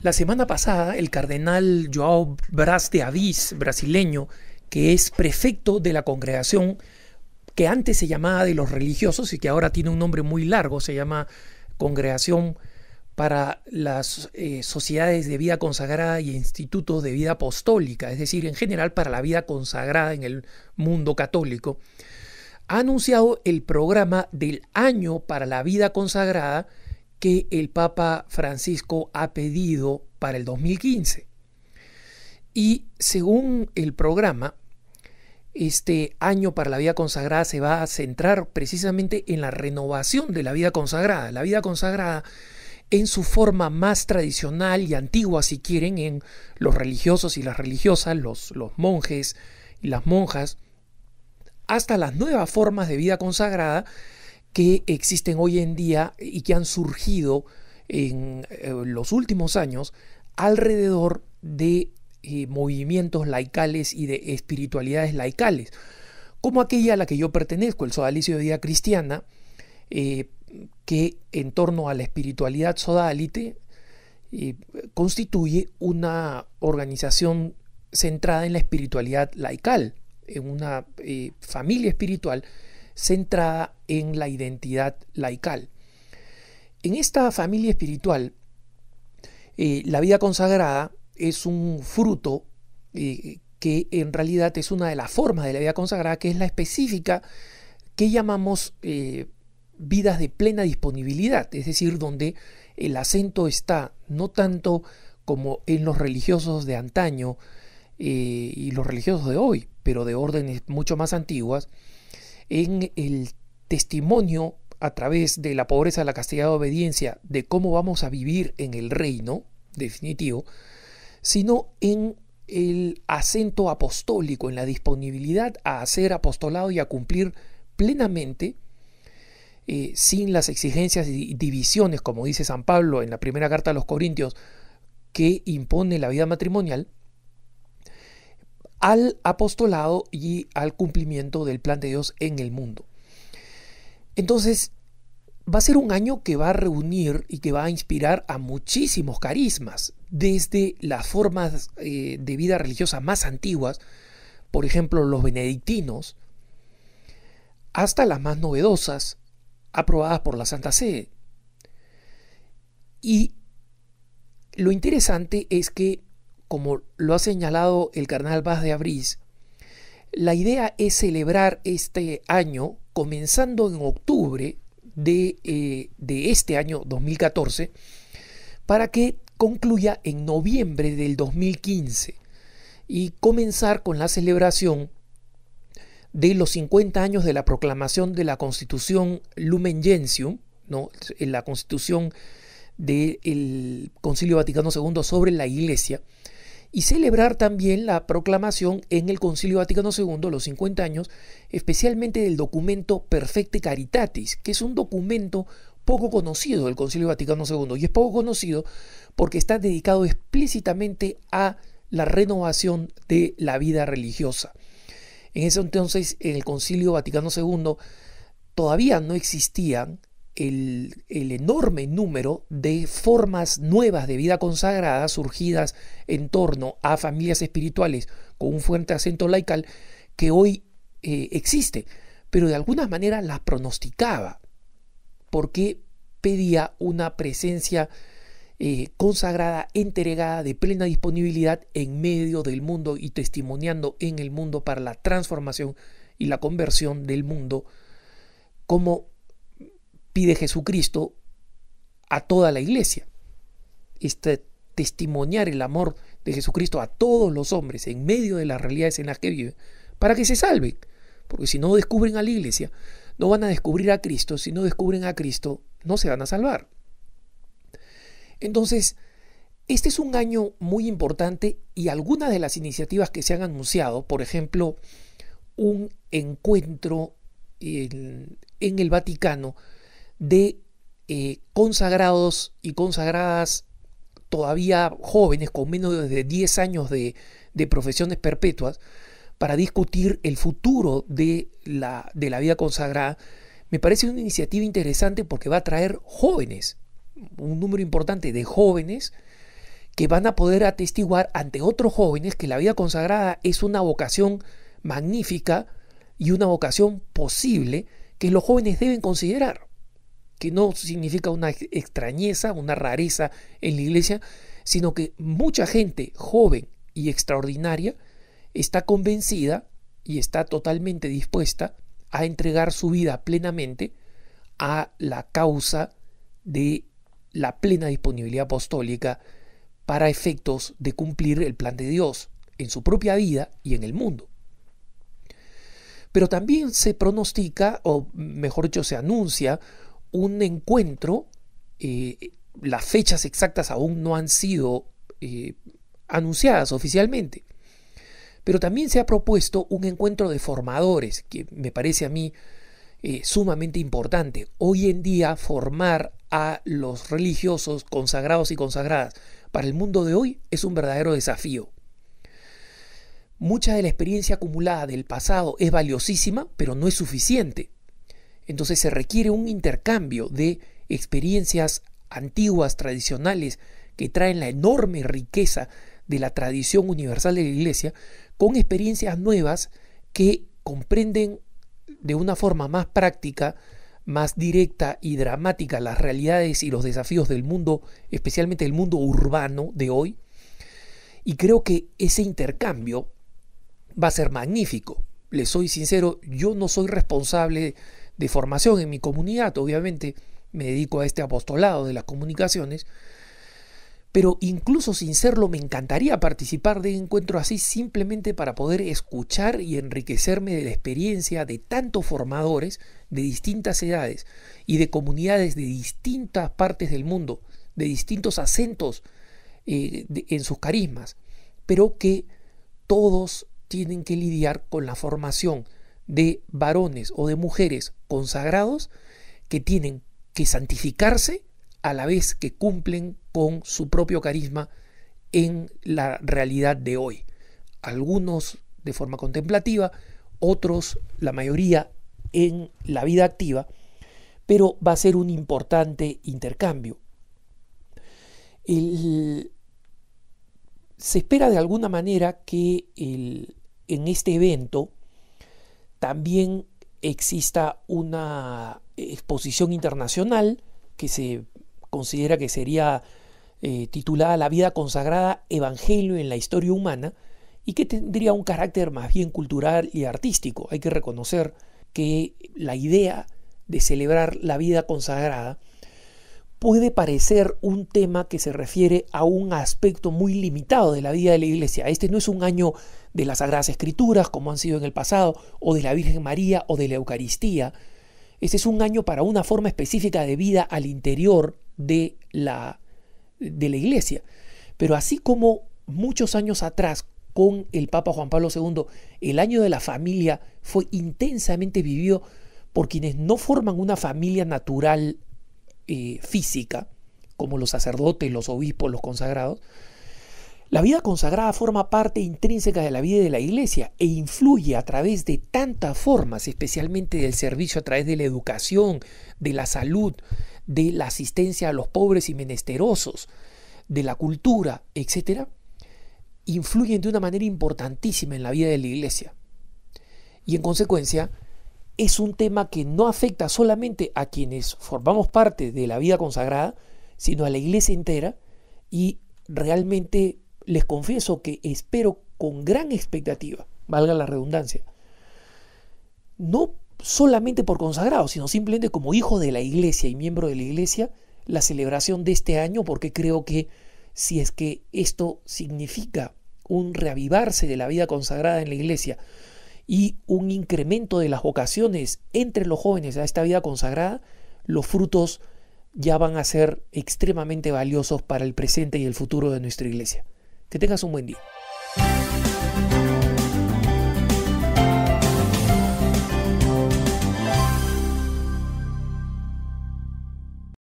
La semana pasada, el cardenal João Braz de Avis, brasileño, que es prefecto de la congregación que antes se llamaba de los religiosos y que ahora tiene un nombre muy largo, se llama Congregación para las Sociedades de Vida Consagrada y Institutos de Vida Apostólica, es decir, en general para la vida consagrada en el mundo católico, ha anunciado el programa del año para la vida consagrada que el Papa Francisco ha pedido para el 2015. Y según el programa, este año para la vida consagrada se va a centrar precisamente en la renovación de la vida consagrada. La vida consagrada en su forma más tradicional y antigua, si quieren, en los religiosos y las religiosas, los monjes y las monjas, hasta las nuevas formas de vida consagrada que existen hoy en día y que han surgido en los últimos años alrededor de movimientos laicales y de espiritualidades laicales, como aquella a la que yo pertenezco, el Sodalicio de Vida Cristiana, que en torno a la espiritualidad sodalite constituye una organización centrada en la espiritualidad laical, en una familia espiritual centrada en la identidad laical. En esta familia espiritual, la vida consagrada es un fruto que en realidad es una de las formas de la vida consagrada, que es la específica que llamamos vidas de plena disponibilidad, es decir, donde el acento está no tanto como en los religiosos de antaño y los religiosos de hoy, pero de órdenes mucho más antiguas, en el testimonio a través de la pobreza, la castidad y obediencia de cómo vamos a vivir en el reino definitivo, sino en el acento apostólico, en la disponibilidad a hacer apostolado y a cumplir plenamente, sin las exigencias y divisiones, como dice San Pablo en la primera carta a los Corintios, que impone la vida matrimonial, al apostolado y al cumplimiento del plan de Dios en el mundo. Entonces, va a ser un año que va a reunir y que va a inspirar a muchísimos carismas, desde las formas de vida religiosa más antiguas, por ejemplo los benedictinos, hasta las más novedosas, aprobadas por la Santa Sede. Y lo interesante es que, como lo ha señalado el cardenal Braz de Avis, la idea es celebrar este año comenzando en octubre de este año 2014 para que concluya en noviembre del 2015 y comenzar con la celebración de los 50 años de la proclamación de la Constitución Lumen Gentium, ¿no? La Constitución del Concilio Vaticano II sobre la Iglesia, y celebrar también la proclamación en el Concilio Vaticano II, los 50 años, especialmente del documento Perfecte Caritatis, que es un documento poco conocido del Concilio Vaticano II, y es poco conocido porque está dedicado explícitamente a la renovación de la vida religiosa. En ese entonces, en el Concilio Vaticano II, todavía no existían el enorme número de formas nuevas de vida consagrada surgidas en torno a familias espirituales con un fuerte acento laical que hoy existe, pero de alguna manera las pronosticaba porque pedía una presencia consagrada, entregada, de plena disponibilidad en medio del mundo y testimoniando en el mundo para la transformación y la conversión del mundo, como pide Jesucristo a toda la iglesia. Testimoniar el amor de Jesucristo a todos los hombres en medio de las realidades en las que viven, para que se salven, porque si no descubren a la iglesia, no van a descubrir a Cristo. Si no descubren a Cristo, no se van a salvar. Entonces, este es un año muy importante y algunas de las iniciativas que se han anunciado, por ejemplo, un encuentro en el Vaticano de consagrados y consagradas todavía jóvenes con menos de 10 años de profesiones perpetuas para discutir el futuro de la vida consagrada. Me parece una iniciativa interesante porque va a traer jóvenes, un número importante de jóvenes que van a poder atestiguar ante otros jóvenes que la vida consagrada es una vocación magnífica y una vocación posible que los jóvenes deben considerar, que no significa una extrañeza, una rareza en la iglesia, sino que mucha gente joven y extraordinaria está convencida y está totalmente dispuesta a entregar su vida plenamente a la causa de la plena disponibilidad apostólica para efectos de cumplir el plan de Dios en su propia vida y en el mundo. Pero también se pronostica, o mejor dicho, se anuncia un encuentro. Las fechas exactas aún no han sido anunciadas oficialmente, pero también se ha propuesto un encuentro de formadores, que me parece a mí sumamente importante. Hoy en día formar a los religiosos consagrados y consagradas para el mundo de hoy es un verdadero desafío. Mucha de la experiencia acumulada del pasado es valiosísima, pero no es suficiente. Entonces se requiere un intercambio de experiencias antiguas, tradicionales, que traen la enorme riqueza de la tradición universal de la Iglesia, con experiencias nuevas que comprenden de una forma más práctica, más directa y dramática las realidades y los desafíos del mundo, especialmente el mundo urbano de hoy. Y creo que ese intercambio va a ser magnífico. Les soy sincero, yo no soy responsable de formación en mi comunidad, obviamente me dedico a este apostolado de las comunicaciones, pero incluso sin serlo me encantaría participar de encuentros así simplemente para poder escuchar y enriquecerme de la experiencia de tantos formadores de distintas edades y de comunidades de distintas partes del mundo, de distintos acentos en sus carismas, pero que todos tienen que lidiar con la formación de varones o de mujeres consagrados que tienen que santificarse a la vez que cumplen con su propio carisma en la realidad de hoy. Algunos de forma contemplativa, otros, la mayoría, en la vida activa, pero va a ser un importante intercambio. Se espera de alguna manera que en este evento también exista una exposición internacional que se considera que sería titulada La vida consagrada, Evangelio en la historia humana, y que tendría un carácter más bien cultural y artístico. Hay que reconocer que la idea de celebrar la vida consagrada puede parecer un tema que se refiere a un aspecto muy limitado de la vida de la Iglesia. Este no es un año de las Sagradas Escrituras, como han sido en el pasado, o de la Virgen María, o de la Eucaristía. Este es un año para una forma específica de vida al interior de la Iglesia. Pero así como muchos años atrás, con el Papa Juan Pablo II, el año de la familia fue intensamente vivido por quienes no forman una familia natural física, como los sacerdotes, los obispos, los consagrados. La vida consagrada forma parte intrínseca de la vida de la Iglesia e influye a través de tantas formas, especialmente del servicio a través de la educación, de la salud, de la asistencia a los pobres y menesterosos, de la cultura, etc., influyen de una manera importantísima en la vida de la Iglesia. Y en consecuencia, es un tema que no afecta solamente a quienes formamos parte de la vida consagrada, sino a la Iglesia entera, y realmente les confieso que espero con gran expectativa, valga la redundancia, no solamente por consagrado, sino simplemente como hijo de la Iglesia y miembro de la Iglesia, la celebración de este año, porque creo que si es que esto significa un reavivarse de la vida consagrada en la Iglesia y un incremento de las vocaciones entre los jóvenes a esta vida consagrada, los frutos ya van a ser extremadamente valiosos para el presente y el futuro de nuestra Iglesia. Que tengas un buen día.